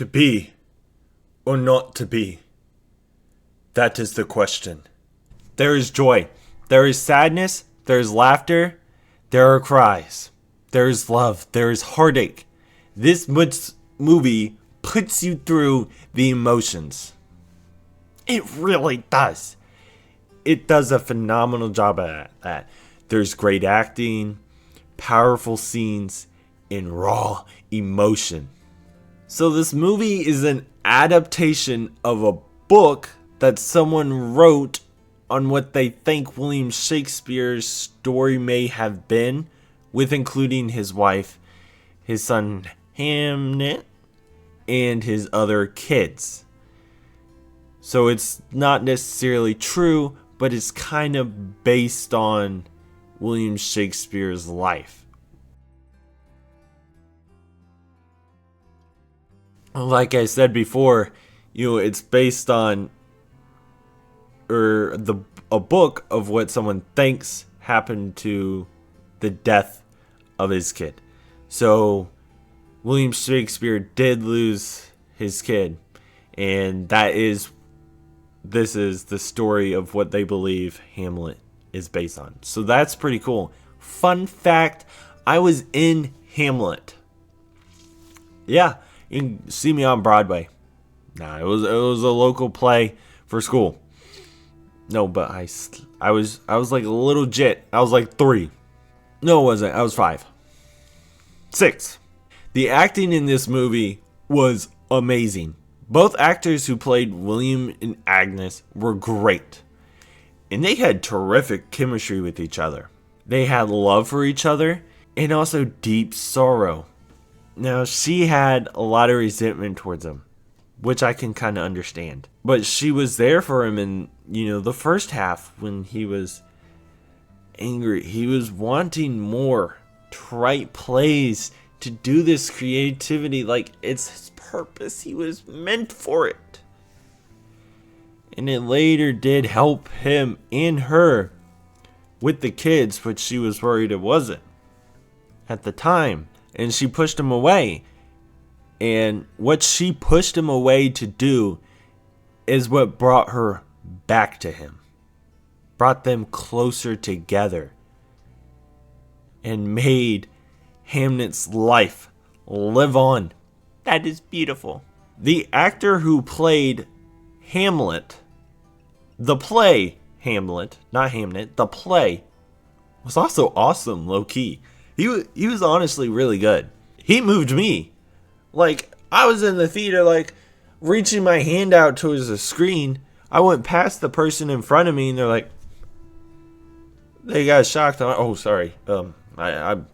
To be or not to be? That is the question. There is joy. There is sadness. There is laughter. There are cries. There is love. There is heartache. This movie puts you through the emotions. It really does. It does a phenomenal job at that. There's great acting, powerful scenes, and raw emotion. So this movie is an adaptation of a book that someone wrote on what they think William Shakespeare's story may have been, with including his wife, his son Hamnet, and his other kids. So it's not necessarily true, but it's kind of based on William Shakespeare's life. Like I said before, it's based on a book of what someone thinks happened to the death of his kid. So William Shakespeare did lose his kid, and this is the story of what they believe Hamlet is based on. So that's pretty cool. Fun fact, I was in Hamlet. Yeah, you can see me on Broadway. Nah, it was a local play for school. No, but I was like a little jit. I was like 3. No, it wasn't. I was 5. 6. The acting in this movie was amazing. Both actors who played William and Agnes were great. And they had terrific chemistry with each other. They had love for each other and also deep sorrow. Now, she had a lot of resentment towards him, which I can kind of understand. But she was there for him in, the first half when he was angry. He was wanting more to write plays, to do this creativity. Like, it's his purpose. He was meant for it. And it later did help him and her with the kids, which she was worried it wasn't at the time. And she pushed him away. And what she pushed him away to do is what brought her back to him. Brought them closer together. And made Hamnet's life live on. That is beautiful. The actor who played Hamlet, the play Hamlet, not Hamnet, the play, was also awesome, low-key. He was honestly really good. He moved me. Like, I was in the theater, like, reaching my hand out towards the screen. I went past the person in front of me, and they're like, they got shocked. Oh, sorry. I'm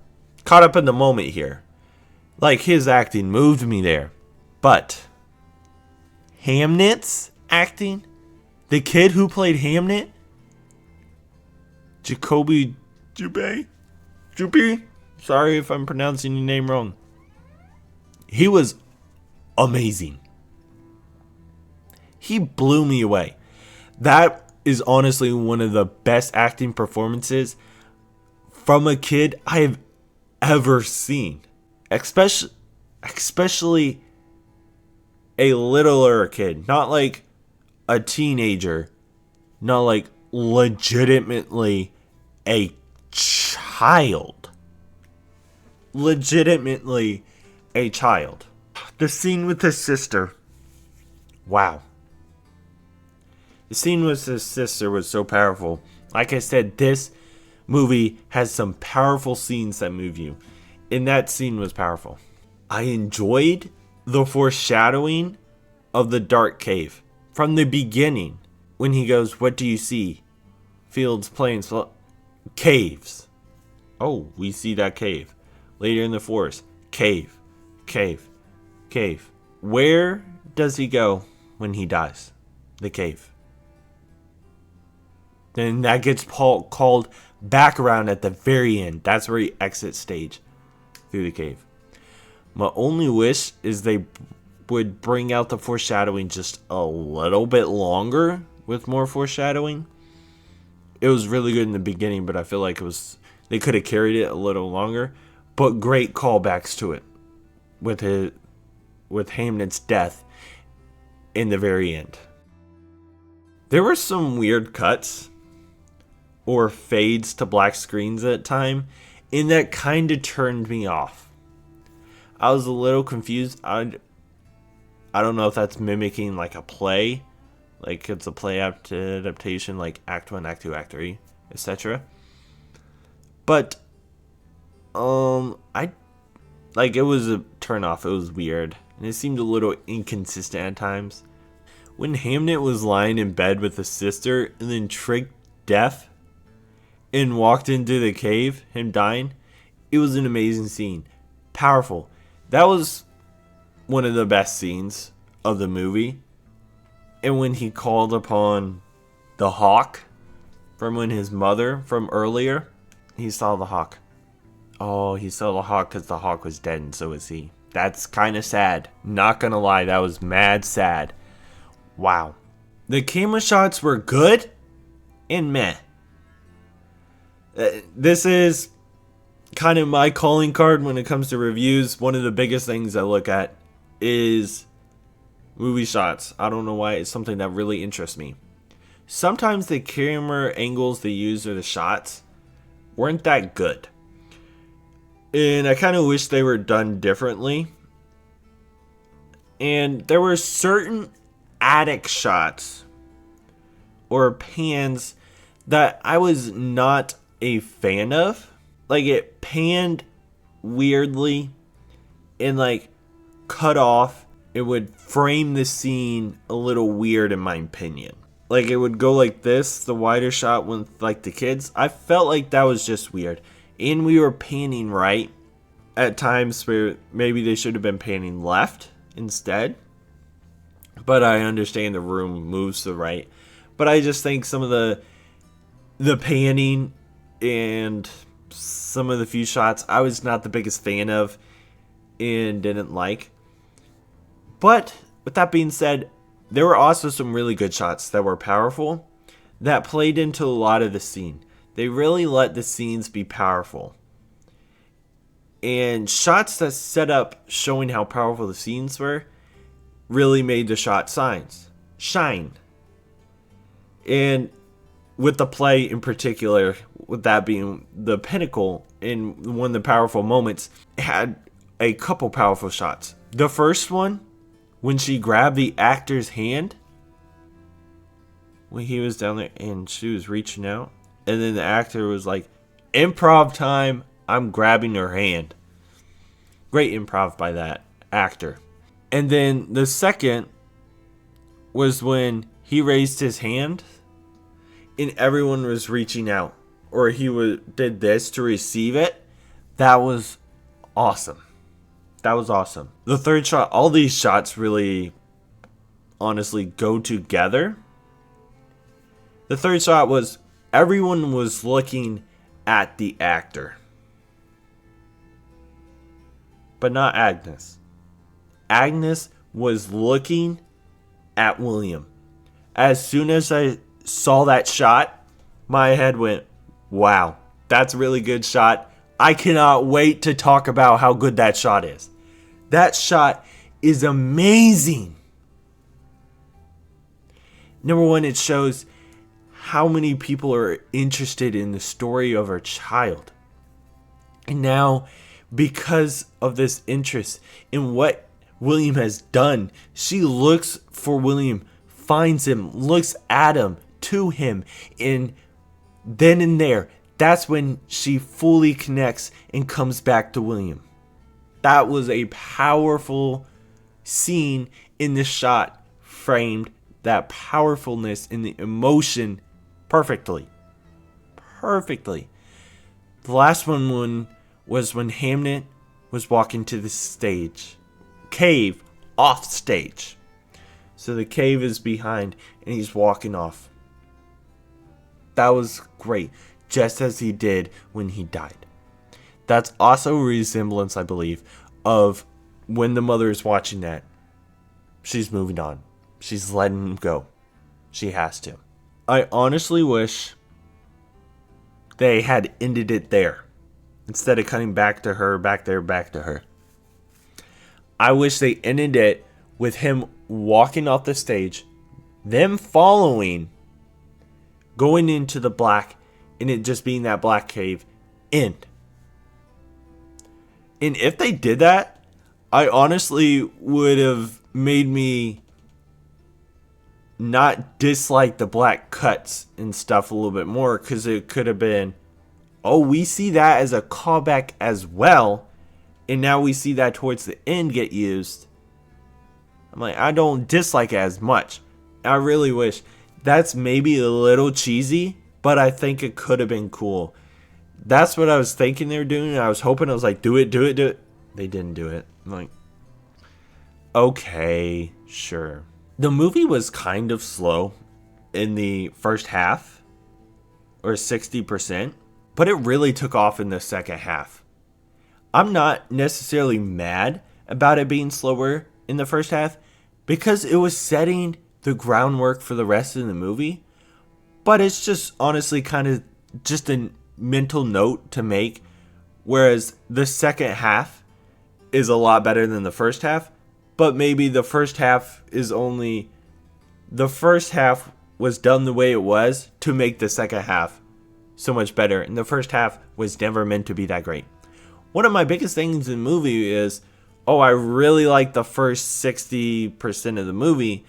caught up in the moment here. Like, his acting moved me there. But Hamnet's acting, the kid who played Hamnet, Jacoby Juppé? Sorry if I'm pronouncing your name wrong. He was amazing. He blew me away. That is honestly one of the best acting performances from a kid I have ever seen. Especially a littler kid. Not like a teenager. Not like legitimately a child. Legitimately a child. The scene with his sister. Wow. The scene with his sister was so powerful. Like I said, this movie has some powerful scenes that move you. And that scene was powerful. I enjoyed the foreshadowing of the dark cave. From the beginning, when he goes, "What do you see? Fields, plains, caves." Oh, we see that cave. Later in the forest, cave, cave, cave. Where does he go when he dies? The cave. Then that gets called back around at the very end. That's where he exits stage, through the cave. My only wish is they would bring out the foreshadowing just a little bit longer with more foreshadowing. It was really good in the beginning, but I feel like they could have carried it a little longer. But great callbacks to it with with Hamnet's death in the very end. There were some weird cuts or fades to black screens at time, and that kind of turned me off. I was a little confused. I don't know if that's mimicking like a play, like it's a play adaptation, like Act 1, Act 2, Act 3, etc. But I like it was a turn off. It was weird, and it seemed a little inconsistent at times. When Hamnet was lying in bed with his sister and then tricked death and walked into the cave, him dying, it was an amazing scene. Powerful. That was one of the best scenes of the movie. And when he called upon the hawk from when his mother from earlier, he saw the hawk. Oh, he saw the hawk because the hawk was dead and so was he. That's kind of sad. Not gonna lie, that was mad sad. Wow. The camera shots were good and meh. This is kind of my calling card when it comes to reviews. One of the biggest things I look at is movie shots. I don't know why, it's something that really interests me. Sometimes the camera angles they use or the shots weren't that good. And I kind of wish they were done differently. And there were certain attic shots or pans that I was not a fan of. Like it panned weirdly and like cut off. It would frame the scene a little weird in my opinion. Like it would go like this, the wider shot with like the kids. I felt like that was just weird. And we were panning right at times where maybe they should have been panning left instead. But I understand the room moves to the right. But I just think some of the panning and some of the few shots I was not the biggest fan of and didn't like. But with that being said, there were also some really good shots that were powerful that played into a lot of the scene. They really let the scenes be powerful. And shots that set up showing how powerful the scenes were really made the shot shine. And with the play in particular, with that being the pinnacle in one of the powerful moments, it had a couple powerful shots. The first one, when she grabbed the actor's hand, when he was down there and she was reaching out, and then the actor was like, improv time, I'm grabbing her hand. Great improv by that actor. And then the second was when he raised his hand and everyone was reaching out, or he did this to receive it. That was awesome. That was awesome. The third shot, all these shots really honestly go together. The third shot was everyone was looking at the actor, but not Agnes. Agnes was looking at William. As soon as I saw that shot, my head went, wow, that's a really good shot. I cannot wait to talk about how good that shot is. That shot is amazing. Number one, it shows how many people are interested in the story of our child. And now, because of this interest in what William has done, she looks for William, finds him, looks at him, to him, and then and there, that's when she fully connects and comes back to William. That was a powerful scene in the shot, framed that powerfulness in the emotion perfectly. Perfectly. The last one was when Hamnet was walking to the stage. Cave, off stage. So the cave is behind and he's walking off. That was great. Just as he did when he died. That's also a resemblance, I believe, of when the mother is watching that. She's moving on. She's letting him go. She has to. I honestly wish they had ended it there. Instead of cutting back to her, back there, back to her. I wish they ended it with him walking off the stage, them following, going into the black, and it just being that black cave. End. And if they did that, I honestly would have made me not dislike the black cuts and stuff a little bit more, because it could have been, oh, we see that as a callback as well, and now we see that towards the end get used. I'm like, I don't dislike it as much. I really wish. That's maybe a little cheesy, but I think it could have been cool. That's what I was thinking they were doing. I was hoping, I was like, do it. They didn't do it. I'm like, okay, sure. The movie was kind of slow in the first half, or 60%, but it really took off in the second half. I'm not necessarily mad about it being slower in the first half, because it was setting the groundwork for the rest of the movie, but it's just honestly kind of just a mental note to make, whereas the second half is a lot better than the first half. But maybe the first half was done the way it was to make the second half so much better. And the first half was never meant to be that great. One of my biggest things in the movie is, I really like the first 60% of the movie,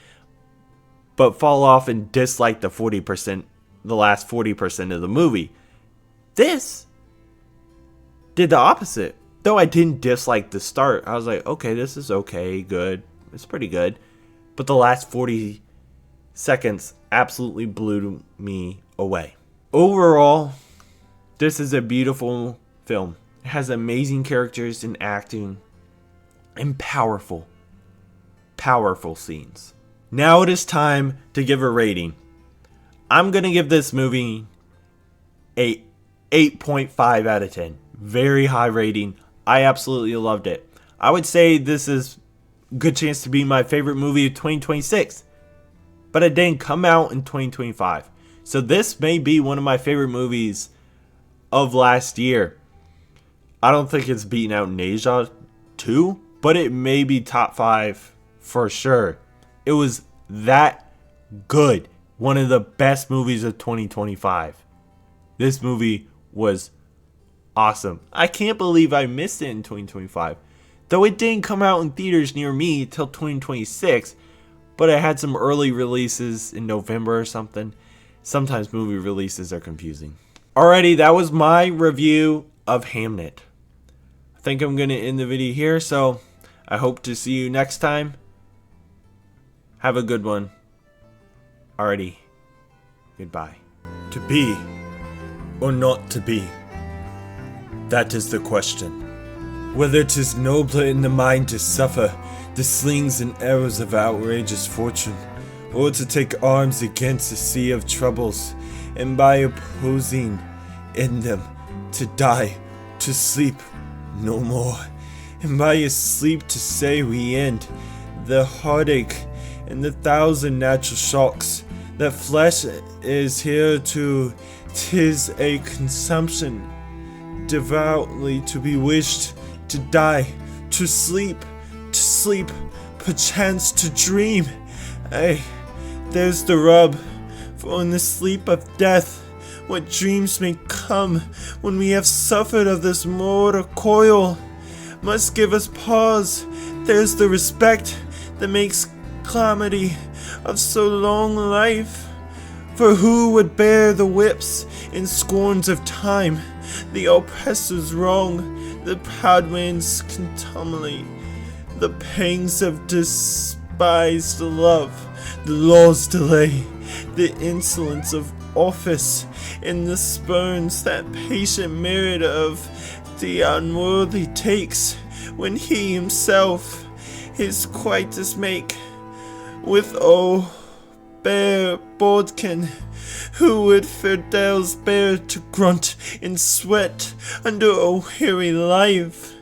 but fall off and dislike the last 40% of the movie. This did the opposite. Though I didn't dislike the start, I was like, okay, this is okay, good. It's pretty good. But the last 40 seconds absolutely blew me away. Overall, this is a beautiful film. It has amazing characters and acting and powerful scenes. Now it is time to give a rating. I'm going to give this movie a 8.5 out of 10. Very high rating. I absolutely loved it. I would say this is a good chance to be my favorite movie of 2026. But it didn't come out in 2025. So this may be one of my favorite movies of last year. I don't think it's beaten out Neja 2, but it may be top 5 for sure. It was that good. One of the best movies of 2025. This movie was awesome. I can't believe I missed it in 2025. Though it didn't come out in theaters near me till 2026, but it had some early releases in November or something. Sometimes movie releases are confusing. Alrighty, that was my review of Hamnet. I think I'm going to end the video here, so I hope to see you next time. Have a good one. Alrighty, goodbye. To be or not to be? That is the question. Whether 'tis nobler in the mind to suffer the slings and arrows of outrageous fortune, or to take arms against a sea of troubles, and by opposing in them to die, to sleep no more, and by a sleep to say we end the heartache and the thousand natural shocks that flesh is here to, 'tis a consumption devoutly to be wished, to die, to sleep, perchance to dream. Ay, there's the rub, for in the sleep of death, what dreams may come when we have suffered of this mortal coil, must give us pause. There's the respect that makes calamity of so long life. For who would bear the whips and scorns of time, the oppressor's wrong, the proud man's contumely, the pangs of despised love, the law's delay, the insolence of office, and the spurns that patient merit of the unworthy takes, when he himself his quietus make, with bare bodkin, who would Fidel's bear to grunt and sweat under a weary life,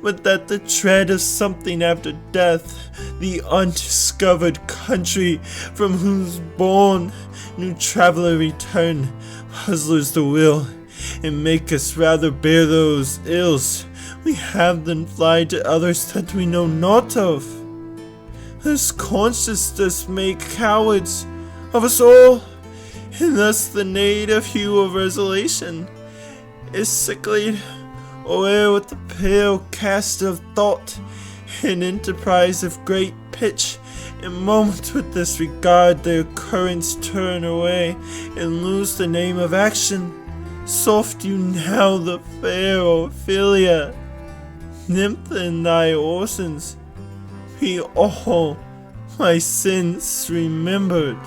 but that the tread of something after death, the undiscovered country from whose bourne new traveller return, puzzlers the will, and make us rather bear those ills we have then fly to others that we know not of. This consciousness make cowards of us all, and thus the native hue of resolution is sicklied o'er with the pale cast of thought and enterprise of great pitch. In moments with this regard their currents turn away and lose the name of action. Soft you now the fair Ophelia, nymph in thy oceans, be all my sins remembered.